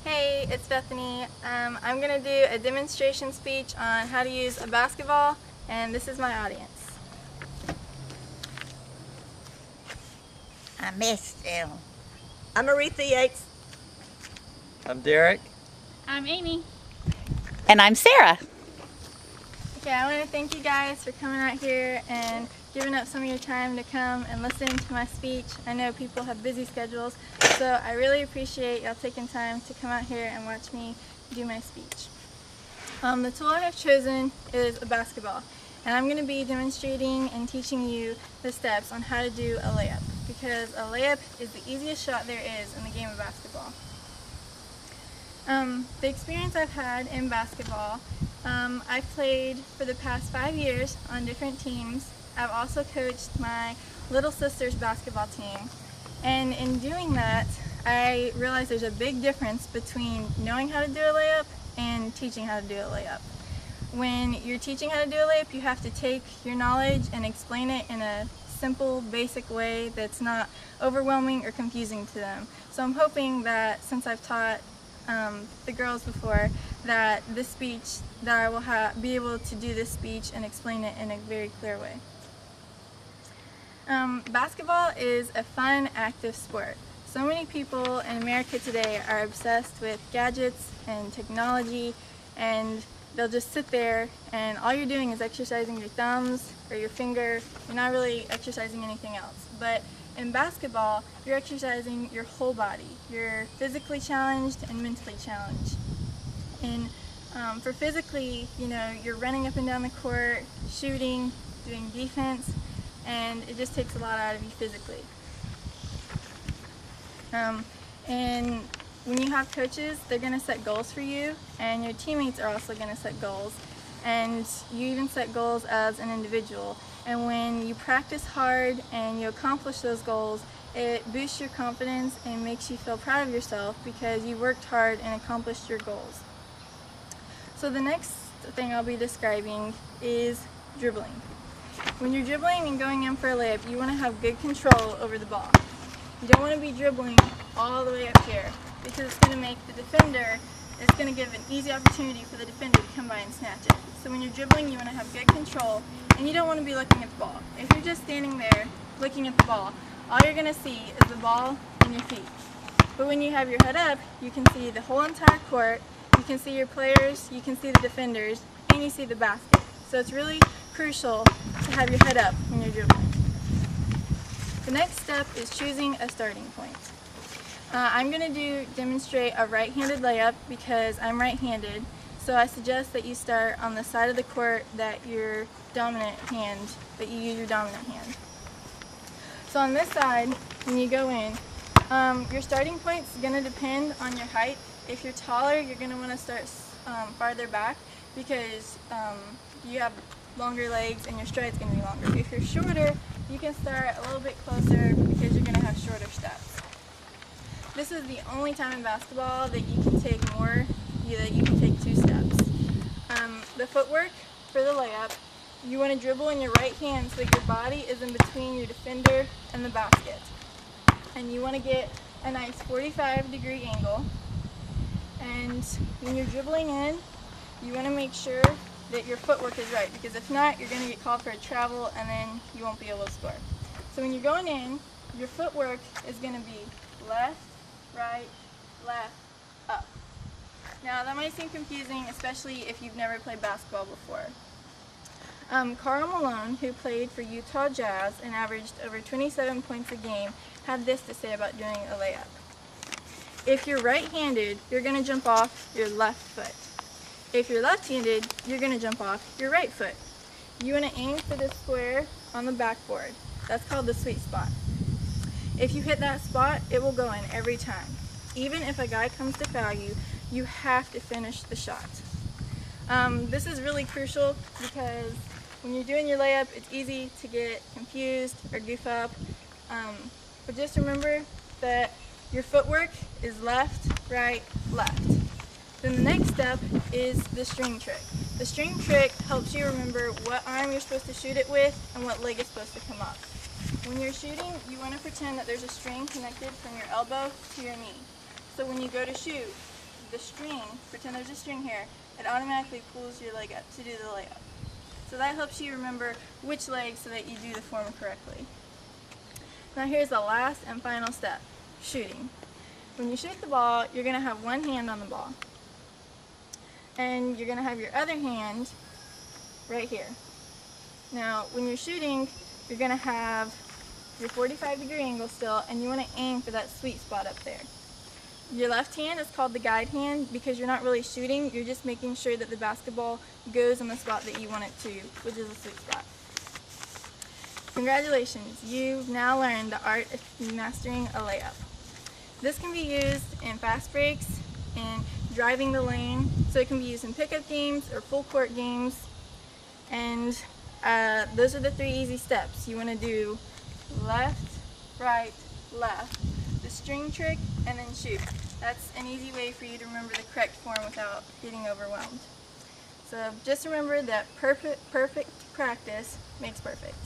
Hey, it's Bethany. I'm going to do a demonstration speech on how to use a basketball, and this is my audience. I missed you. I'm Aretha Yates. I'm Derek. I'm Amy. And I'm Sarah. Okay, I want to thank you guys for coming out here and giving up some of your time to come and listen to my speech. I know people have busy schedules, so I really appreciate y'all taking time to come out here and watch me do my speech. The tool I have chosen is a basketball, and I'm going to be demonstrating and teaching you the steps on how to do a layup, because a layup is the easiest shot there is in the game of basketball. The experience I've had in basketball, I've played for the past 5 years on different teams. I've also coached my little sister's basketball team, and in doing that I realized there's a big difference between knowing how to do a layup and teaching how to do a layup. When you're teaching how to do a layup, you have to take your knowledge and explain it in a simple, basic way that's not overwhelming or confusing to them. So I'm hoping that since I've taught the girls before, that this speech, that I will be able to do this speech and explain it in a very clear way. Basketball is a fun, active sport. So many people in America today are obsessed with gadgets and technology, and they'll just sit there and all you're doing is exercising your thumbs or your finger. You're not really exercising anything else. But in basketball, you're exercising your whole body. You're physically challenged and mentally challenged. And for physically, you're running up and down the court, shooting, doing defense, and it just takes a lot out of you physically. And when you have coaches, they're going to set goals for you, and your teammates are also going to set goals, and you even set goals as an individual. And when you practice hard and you accomplish those goals, it boosts your confidence and makes you feel proud of yourself because you worked hard and accomplished your goals. So the next thing I'll be describing is dribbling. When you're dribbling and going in for a layup, you want to have good control over the ball. You don't want to be dribbling all the way up here because it's going to make the defender, it's going to give an easy opportunity for the defender to come by and snatch it. So when you're dribbling, you want to have good control, and you don't want to be looking at the ball. If you're just standing there looking at the ball, all you're going to see is the ball and your feet. But when you have your head up, you can see the whole entire court, you can see your players, you can see the defenders, and you see the basket. So it's really crucial to have your head up when you're dribbling. The next step is choosing a starting point. I'm going to demonstrate a right-handed layup because I'm right-handed, so I suggest that you start on the side of the court that you use your dominant hand. So on this side, when you go in, your starting point is going to depend on your height. If you're taller, you're going to want to start farther back because you have longer legs and your stride's going to be longer. If you're shorter, you can start a little bit closer because you're going to have shorter steps. This is the only time in basketball that you can take that you can take 2 steps. The footwork for the layup, you want to dribble in your right hand so that your body is in between your defender and the basket. And you want to get a nice 45-degree angle. And when you're dribbling in, you want to make sure that your footwork is right, because if not, you're going to get called for a travel and then you won't be able to score. So when you're going in, your footwork is going to be left, right, left, up. Now that might seem confusing, especially if you've never played basketball before. Karl Malone, who played for Utah Jazz and averaged over 27 points a game, had this to say about doing a layup. If you're right-handed, you're going to jump off your left foot. If you're left-handed, you're going to jump off your right foot. You want to aim for the square on the backboard. That's called the sweet spot. If you hit that spot, it will go in every time. Even if a guy comes to foul you, you have to finish the shot. This is really crucial because when you're doing your layup, it's easy to get confused or goof up. But just remember that your footwork is left, right, left. Then the next step is the string trick. The string trick helps you remember what arm you're supposed to shoot it with and what leg is supposed to come up. When you're shooting, you want to pretend that there's a string connected from your elbow to your knee. So when you go to shoot, the string, pretend there's a string here, it automatically pulls your leg up to do the layup. So that helps you remember which leg so that you do the form correctly. Now here's the last and final step, shooting. When you shoot the ball, you're going to have one hand on the ball. And you're going to have your other hand right here. Now when you're shooting, you're going to have your 45-degree angle still, and you want to aim for that sweet spot up there. Your left hand is called the guide hand because you're not really shooting, you're just making sure that the basketball goes in the spot that you want it to, which is a sweet spot. Congratulations, you've now learned the art of mastering a layup. This can be used in fast breaks, in driving the lane, so it can be used in pickup games or full court games. And those are the 3 easy steps. You want to do left, right, left, the string trick, and then shoot. That's an easy way for you to remember the correct form without getting overwhelmed. So just remember that perfect practice makes perfect.